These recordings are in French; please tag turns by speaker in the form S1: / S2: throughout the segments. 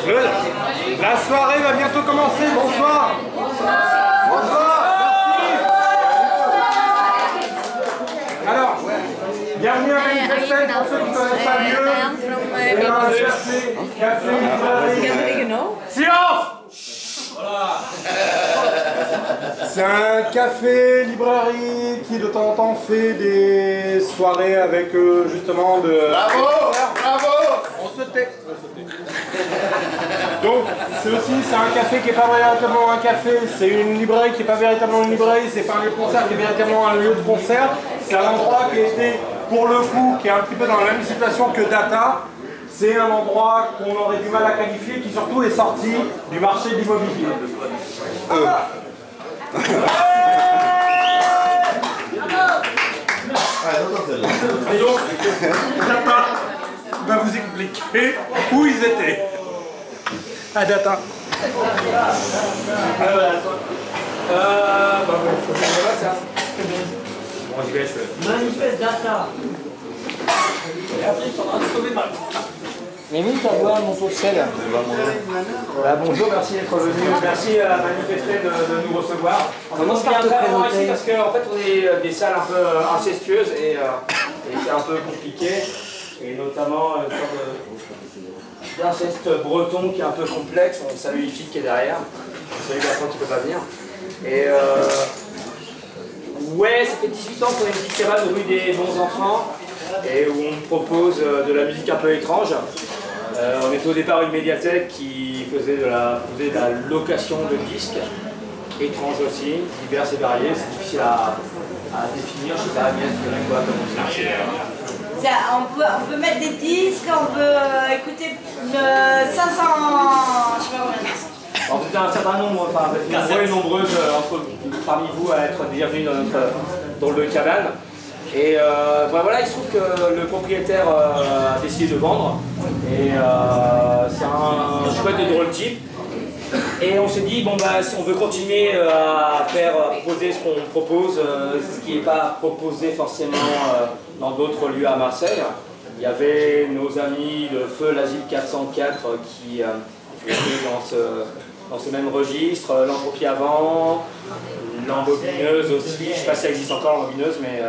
S1: La soirée va bientôt commencer. Bonsoir. Bonsoir. Merci. Alors, bienvenue à Manifestel pour ceux qui ne connaissent pas mieux. C'est un café librairie. Silence. C'est un café librairie qui de temps en temps fait des soirées avec justement de...
S2: Bravo. Bravo.
S1: On se tait. Donc, c'est un café qui n'est pas véritablement un café, c'est une librairie qui n'est pas véritablement une librairie, c'est pas un lieu de concert qui est véritablement un lieu de concert. C'est un endroit qui a été, pour le coup, qui est un petit peu dans la même situation que Data. C'est un endroit qu'on aurait du mal à qualifier, qui surtout est sorti du marché de l'immobilier. Et donc, Data va vous expliquer où ils étaient. À Data.
S3: Manifeste Data. Et après, il faudra sauver ma... Mais oui, t'as voix, mon pauvre sel.
S4: Bonjour, merci d'être venu. Merci à Manifestel de nous recevoir. On commence
S3: par te
S4: vraiment
S3: présenter.
S4: ici parce qu'en fait, on est des salles un peu incestueuses et c'est un peu compliqué. Et notamment une sorte d'inceste breton qui est un peu complexe. On salue les filles qui est derrière. On salue les garçons qui ne peuvent pas venir. Et ouais, ça fait 18 ans qu'on a une petite cabane rue des bons enfants et où on propose de la musique un peu étrange. On était au départ une médiathèque qui faisait de la location de disques, étranges aussi, divers et variés, c'est difficile à définir, je sais pas, Agnès, tu dirais quoi comme musique?
S5: On peut mettre des disques, on peut écouter 500... je sais pas combien.
S4: Alors, vous êtes un certain nombre, enfin nombreux et nombreuses parmi vous à être bienvenus dans le cabane. Et voilà, il se trouve que le propriétaire a décidé de vendre. Et c'est un chouette de drôle type. Et on s'est dit, bon bah si on veut continuer à proposer ce qu'on propose, ce qui n'est pas proposé forcément dans d'autres lieux à Marseille. Il y avait nos amis de Feu l'Asile 404 qui étaient dans ce même registre, l'entropie avant, l'embobineuse aussi, je ne sais pas si ça existe encore l'embobineuse, mais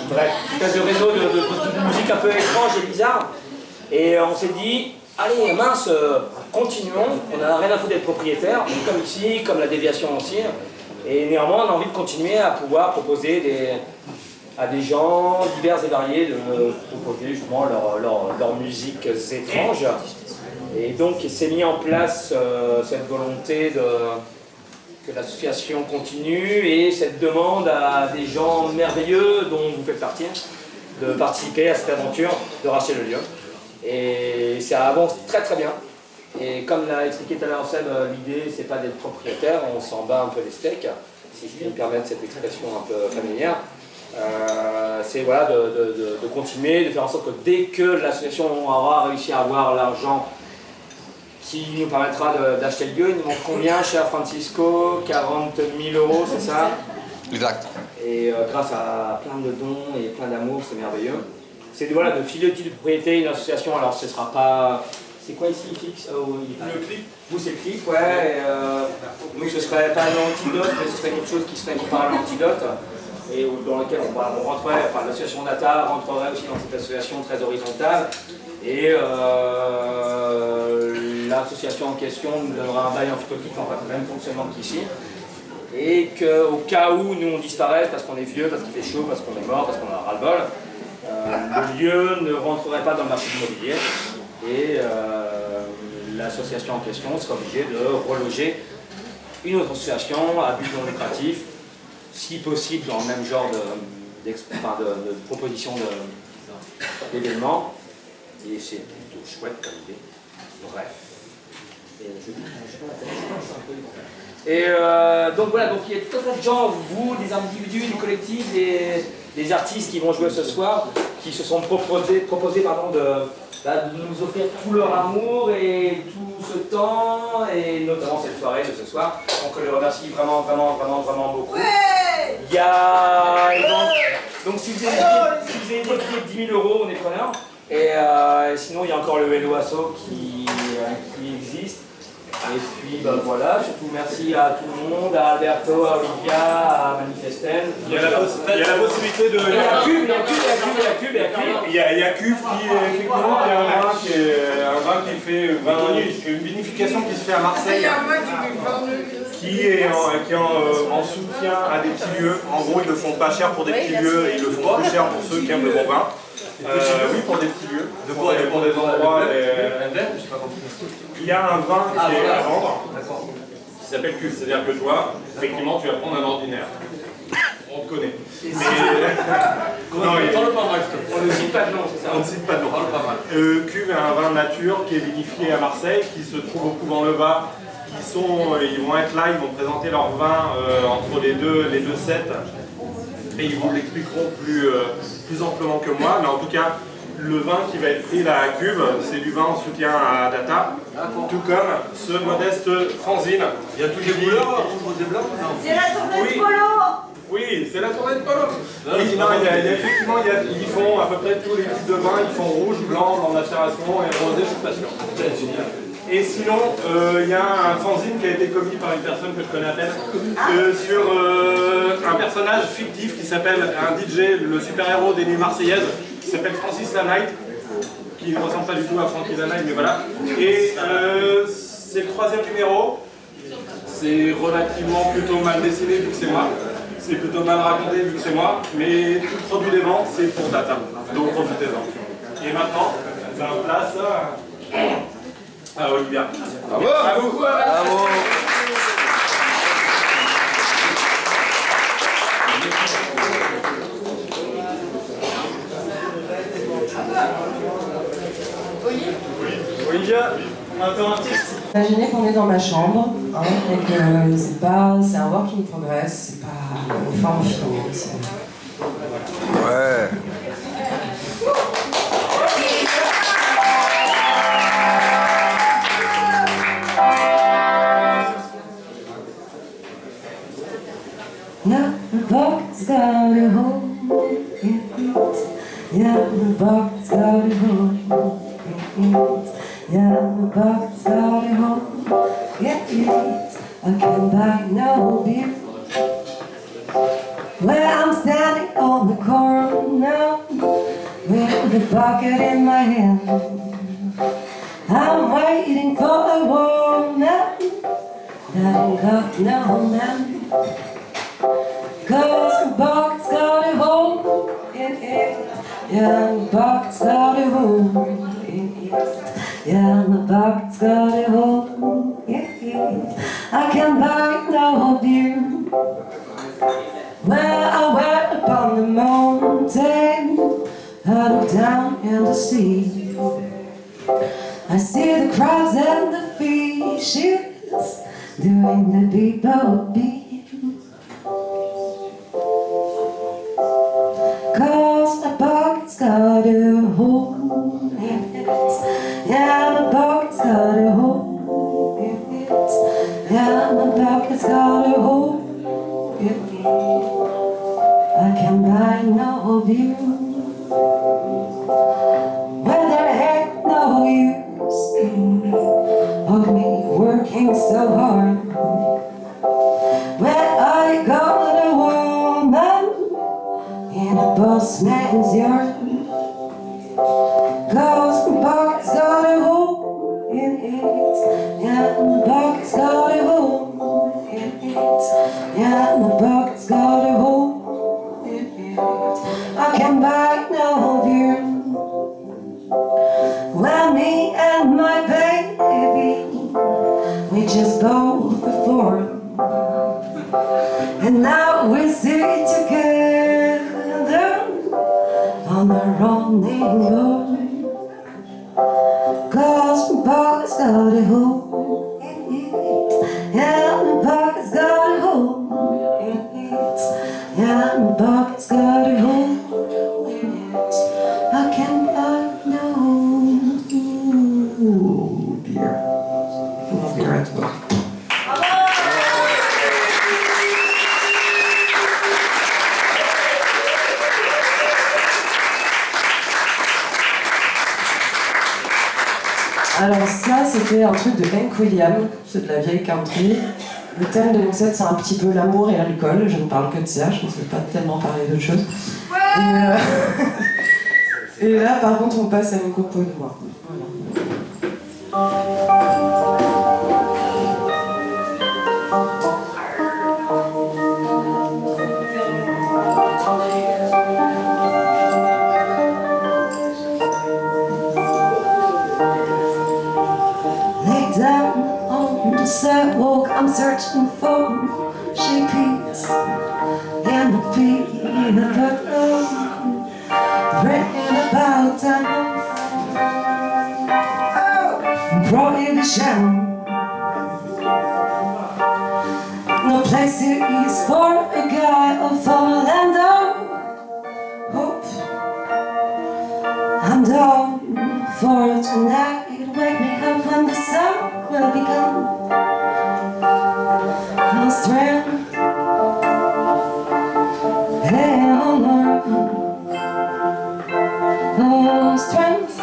S4: bref, une espèce de réseau de musique un peu étrange et bizarre. Et on s'est dit, allez mince, continuons, on n'a rien à foutre d'être propriétaire, comme ici, comme la déviation aussi. Et néanmoins, on a envie de continuer à pouvoir proposer à des gens divers et variés de proposer justement leurs musiques étranges. Et donc il s'est mis en place cette volonté que l'association continue et cette demande à des gens merveilleux dont vous faites partie de participer à cette aventure, de racheter le lieu. Et ça avance très très bien. Et comme l'a expliqué tout à l'heure Seb, l'idée c'est pas d'être propriétaire, on s'en bat un peu les steaks, si je puis me permettre cette expression un peu familière. C'est voilà, de continuer, de faire en sorte que dès que l'association aura réussi à avoir l'argent qui nous permettra d'acheter le lieu, il nous manque combien, cher Francisco? 40 000 €, c'est ça?
S2: Exact.
S4: Et grâce à plein de dons et plein d'amour, c'est merveilleux. C'est voilà, de filer le titre de propriété, une association, alors ce sera pas... C'est quoi ici, Fix?
S1: Le clip.
S4: Vous, c'est le clip, ouais. Nous, ce serait pas l'antidote, mais ce serait quelque chose qui serait comparable à l'antidote. Et dans lequel on rentrerait, enfin l'association Data rentrerait aussi dans cette association très horizontale. Et l'association en question nous donnera un bail amphithéotique, en fait, le même fonctionnement qu'ici. Et qu'au cas où nous on disparaisse parce qu'on est vieux, parce qu'il fait chaud, parce qu'on est mort, parce qu'on a ras-le-bol, le lieu ne rentrerait pas dans le marché immobilier. Et l'association en question sera obligée de reloger une autre association à but non lucratif, si possible dans le même genre de proposition d'événements. Et c'est plutôt chouette comme idée. Bref. Et donc voilà, donc il y a tout un tas de gens, vous, des individus, des collectifs, des artistes qui vont jouer ce soir, qui se sont proposés de nous offrir tout leur amour et tout ce temps, et notamment cette soirée de ce soir. Donc je les remercie vraiment beaucoup.
S5: Ouais.
S4: Il y a... Donc si vous avez des billets de 10 000 €, on est preneur. Et sinon, il y a encore le Hello Asso qui existe. Et puis bah, voilà, surtout merci à tout le monde, à Alberto, à Olivia, à Manifestel.
S1: Il y a la possibilité de...
S4: Il y a Cube.
S1: Il y a Cube qui est effectivement un vin qui fait une vinification qui se fait à Marseille, qui est en soutien à des petits lieux. En gros, ils le font pas cher pour des petits lieux et ils le font plus cher pour ceux qui aiment le bon vin. Oui, pour des petits lieux, pour des endroits. Il y a un vin qui est à vendre, qui s'appelle Cube. C'est-à-dire que toi, effectivement, tu vas prendre un ordinaire. On te connaît.
S4: On ne cite pas de nom, c'est ça?
S1: On ne cite pas de nom. Cube est un vin nature qui est vinifié à Marseille, qui se trouve au Couvent-le-Var. Ils vont être là, ils vont présenter leur vin entre les deux sets. Et ils vous l'expliqueront plus amplement que moi. Mais en tout cas, le vin qui va être pris là à Cube, c'est du vin en soutien à Data. Tout comme ce modeste fanzine.
S2: Il y a toutes les couleurs, rouge, rose et blanc.
S5: C'est la tournée de polo.
S1: Oui, c'est la tournée de polo. Oui, non, effectivement, ils font à peu près tous les types de vins. Ils font rouge, blanc, en macération et rosé, je suis pas sûr.
S2: C'est génial.
S1: Et sinon, il y a un fanzine qui a été commis par une personne que je connais à peine sur un personnage fictif qui s'appelle un DJ, le super-héros des nuits marseillaises, qui s'appelle Francis Lanight, qui ne ressemble pas du tout à Frankie Lanight, mais voilà. Et c'est le 3e numéro. C'est relativement plutôt mal dessiné vu que c'est moi. C'est plutôt mal raconté vu que c'est moi. Mais tout le produit des ventes, c'est pour Data. Donc profitez-en. Et maintenant, on place à Olivia.
S2: Bravo!
S1: Bravo!
S2: Bravo!
S1: Olivia, un peu un titre.
S6: Imaginez qu'on est dans ma chambre et que c'est un work in progress, c'est pas une forme finie.
S2: Ouais.
S6: Yeah, the box got a hole in it. Yeah, the box got a hole in it. Yeah, the box got a hole in it. I can buy no beer. Well, I'm standing on the corner with the bucket in my hand. I'm waiting for a woman that ain't got no man. 'Cause the box got a hole in it. Yeah, the box got a hole in it. Yeah, the box got a hole in it. I can buy no beer. Well, I went upon the mountain, I look down in the sea. I see the crabs and the fishes doing the people beat. 'Cause the bucket's got a hole in it. Yeah, the bucket's got a hole in it. Yeah, the bucket's got a hole in it. I can buy no beer. Well, there ain't no use of me working so hard. When I got a woman in a boss man's yard. 'Cause the bucket's got a hole in it. Yeah, the bucket's got a hole in it. Yeah, the bucket's got a hole in it. I can buy no beer. Well, me and my baby, we just both performed. And now we sit together on the running board. 'Cause the bucket's got a hole in it. Yeah, the bucket's got a hole in it. Yeah, the bucket's got a hole in it. I can't buy no beer. No beer at all. Alors ça, c'était un truc de Hank Williams, c'est de la vieille country. Le thème de mon set, c'est un petit peu l'amour et l'alcool. Je ne parle que de ça, je ne vais pas tellement parler d'autre chose. Et là, par contre, on passe à une compo de voix. Lay down on the sidewalk, I'm searching for peace and the peanut butter, written about prohibition. No place is for a guy or for a land of hope. I'm down for tonight. Wake me up when the sun will be gone. No strength, no strength,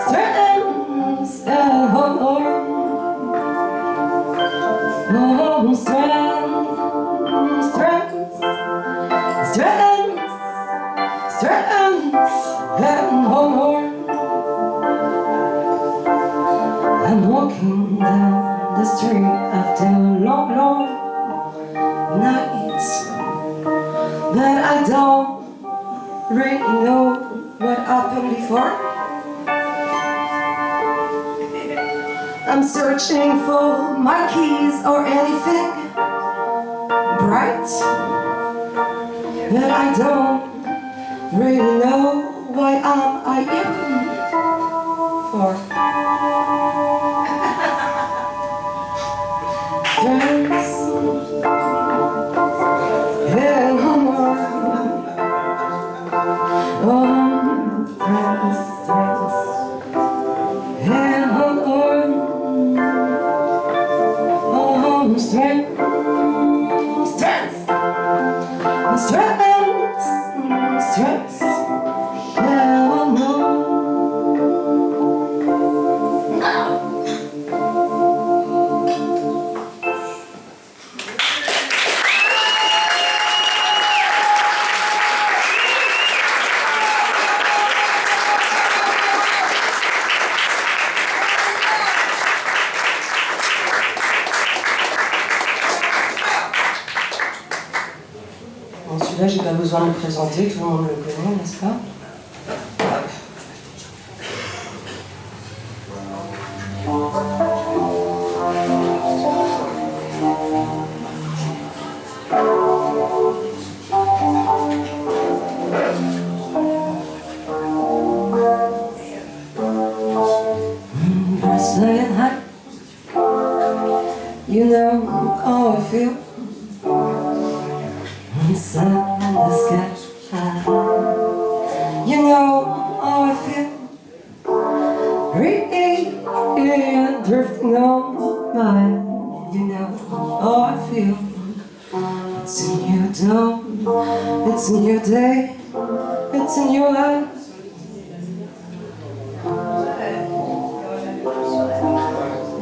S6: strength, no strength, strength, strength, strength, I'm walking down the street after a long, long night, but I don't really know what happened before. I'm searching for my keys or anything bright, but I don't really know why I am for. Celui-là, j'ai pas besoin de le présenter, tout le monde le connaît, n'est-ce pas? Playing high, you know how I feel. Sun in the sky, you know how I feel. Really drifting on by, you know how I feel. It's a new dawn, it's a new day, it's a new life.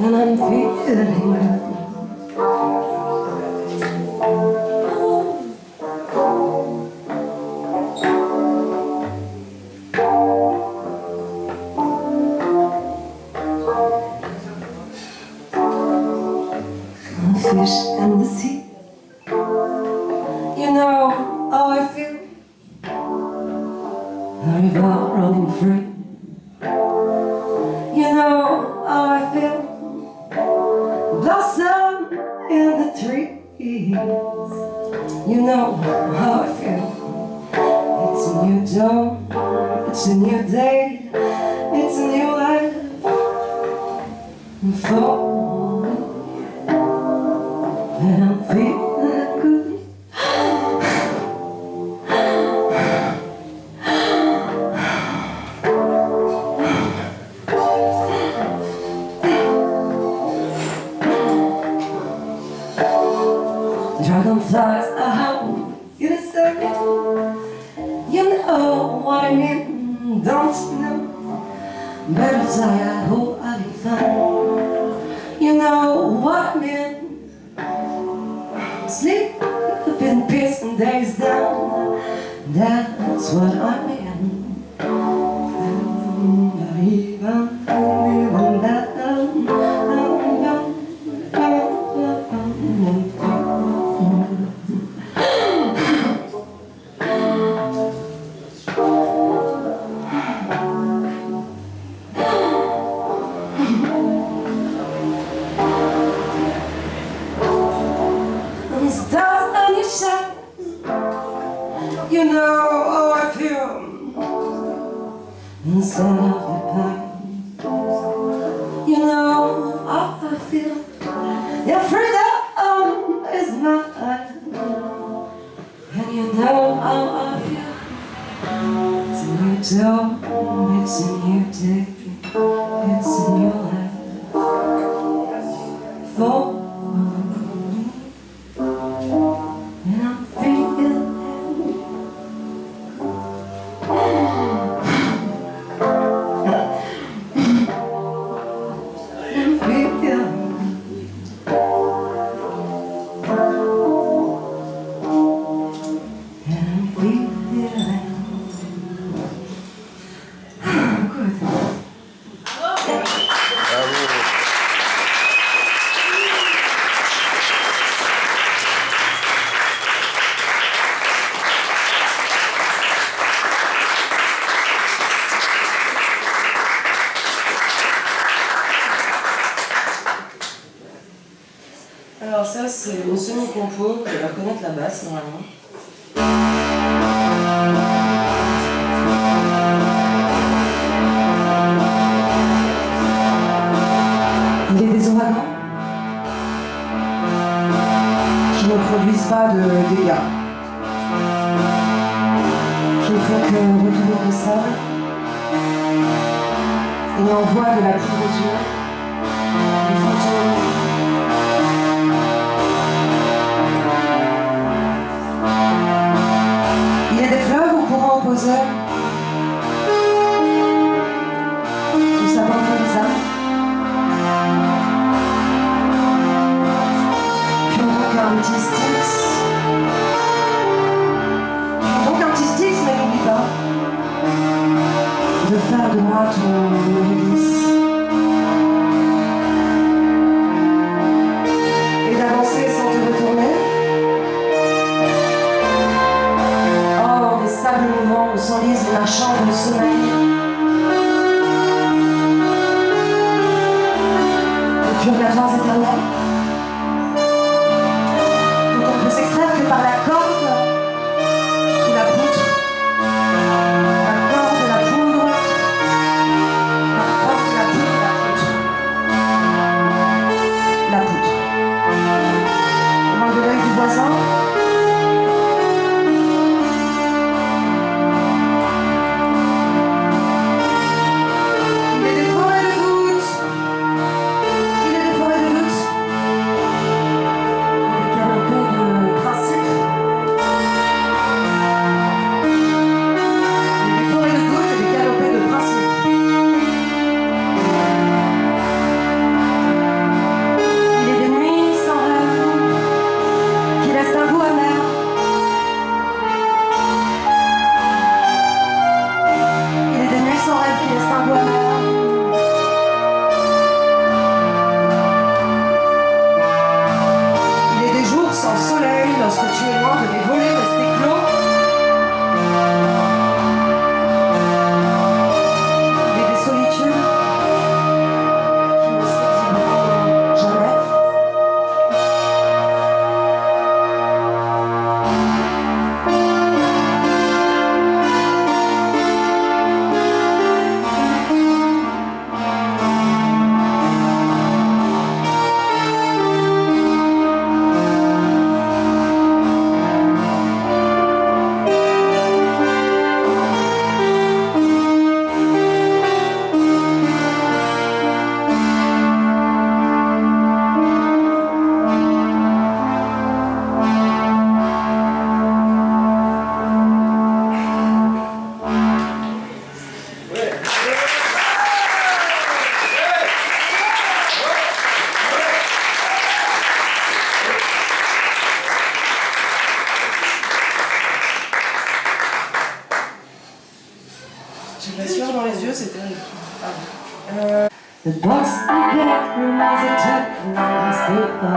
S6: And I'm feeling good. Fish and the sea, you know how I feel. The river running free, you know how I feel. Blossom in the trees, you know how I feel. It's a new dawn, it's a new day, it's a new life. And I'm feeling good. Dragonflies are how you say it. You know what I mean, don't you know? Butterflies I hope I'll be fine. You know what I mean? Sleep in peace when day is down. That's what I mean. Stars on your shine. You know how I feel inside of the pine. You know how I feel. Your freedom is mine. And you know how I feel. It's a new dawn, it's a new day, it's a new life for me. And I'm feeling Alors ça c'est une semi-compo, vous allez reconnaître la basse normalement. Il est des ouragans qui ne produisent pas de dégâts, qui ne font que recouvrir le sable et envoient de la poudre aux yeux, des fantômes. Il y a des fleuves au courant opposé. Tout ça porte les âmes. Puis on donc un petit Styx. Donc un petit Styx, mais n'oublie pas de faire de moi ton Eurydice. Et d'avancer sans te retourner. Sable mouvant où s'enlise ma chambre de sommeil. Le purgatoire éternel, dont on peut s'extraire que par la corde ou la poutre. La corde, la poudre, la corde, la poudre, la poutre. Au moins de l'œil du voisin. The box in the bedroom was a technology staple,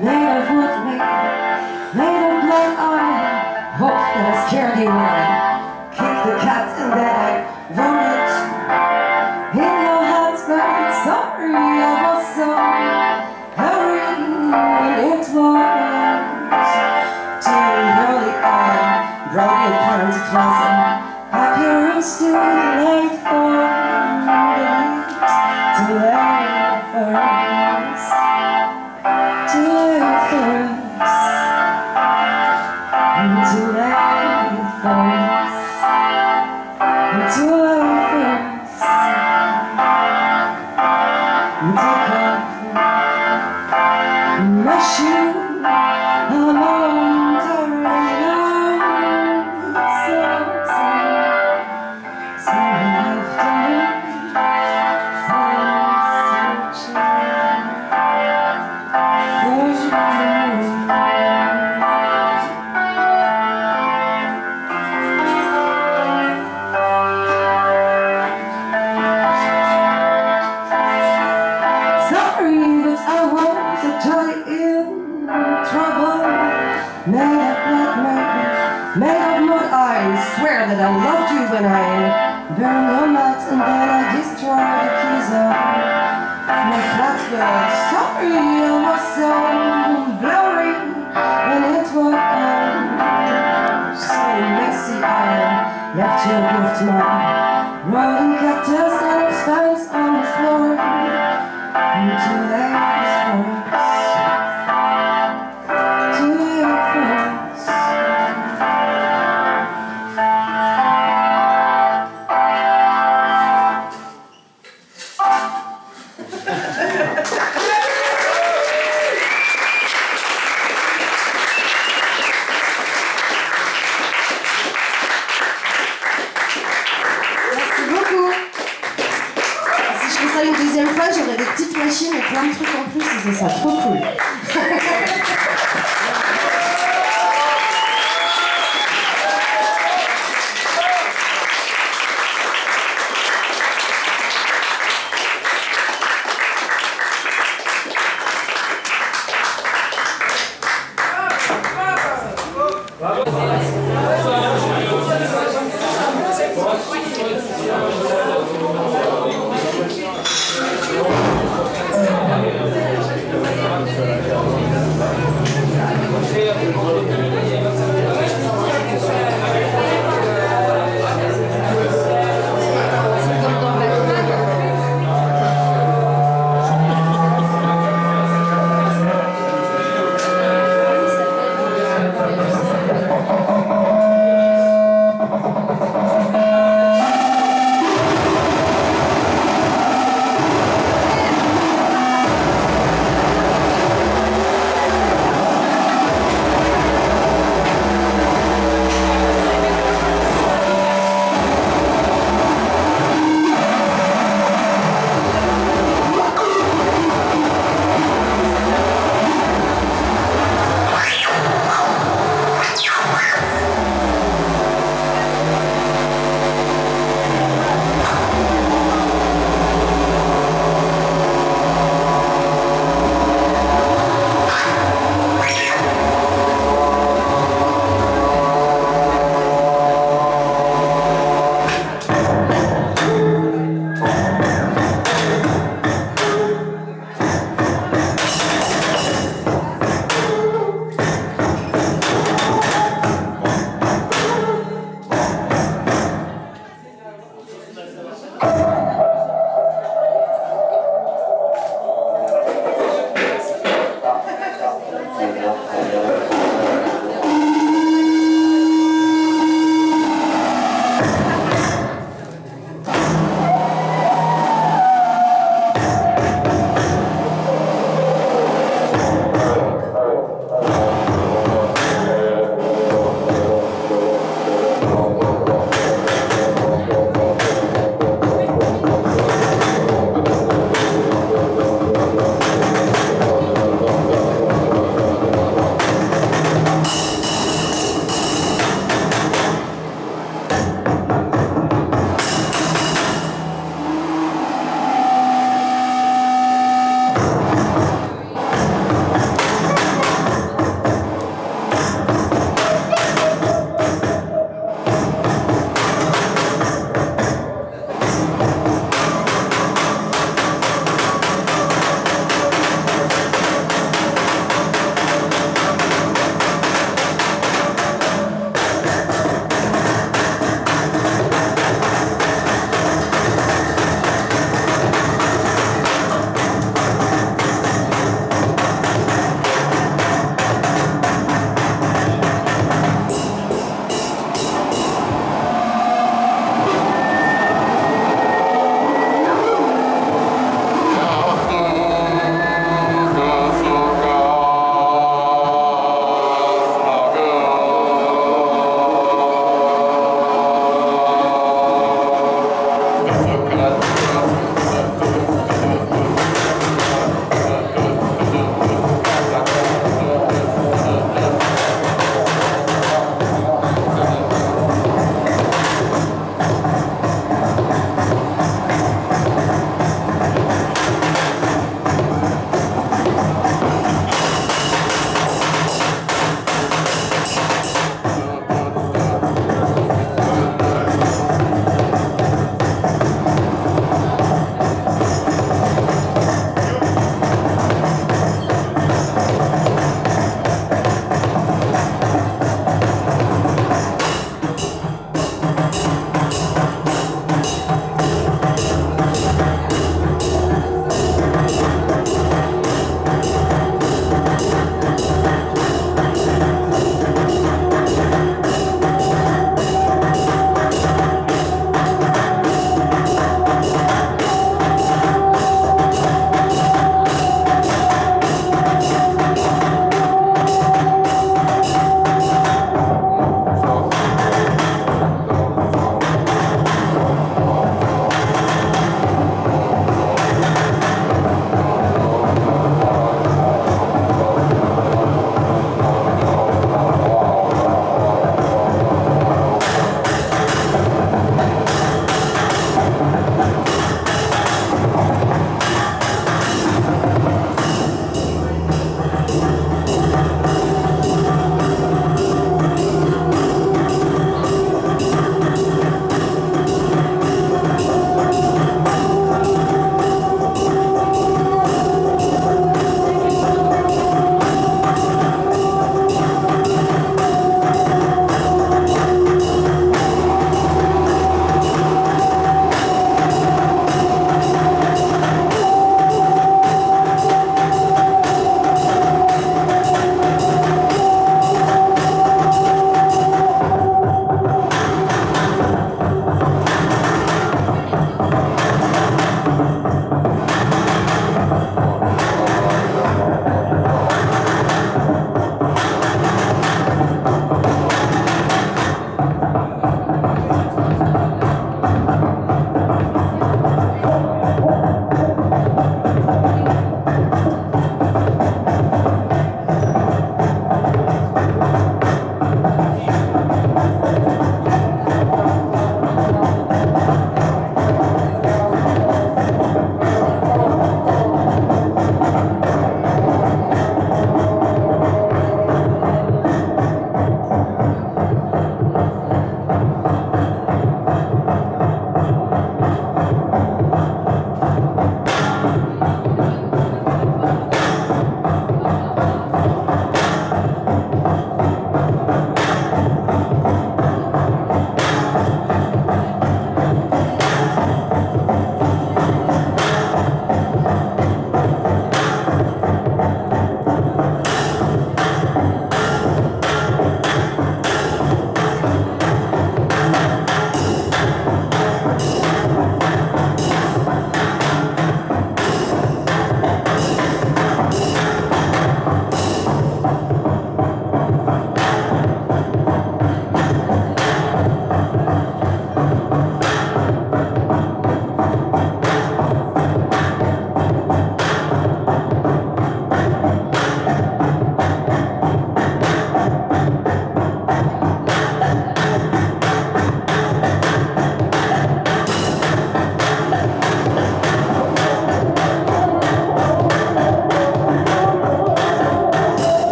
S6: made of wood, made of black iron. Hope that I scared you when I kicked the cat and then I wrote it in your hands, but sorry I was so hurried and it was too early. I brought your parents, it wasn't appearance too late for the leaves, too late for us, too late for us, too late for us, too late for us, take off my shoe, I'm on tired, so afternoon, I'm searching for you. Sorry, but I was a toy in trouble. Made of blood, made of mud. I swear that I loved you when I burned your mat and then I destroyed the keys of my flatbed. Sorry, I was so blurry and it was so messy. I left your gift, my rolling cactus and its spines on the floor. Too late for us, too late for us. Merci beaucoup. Si je fais ça une deuxième fois, j'aurai des petites machines et plein de trucs en plus et c'est ça trop cool.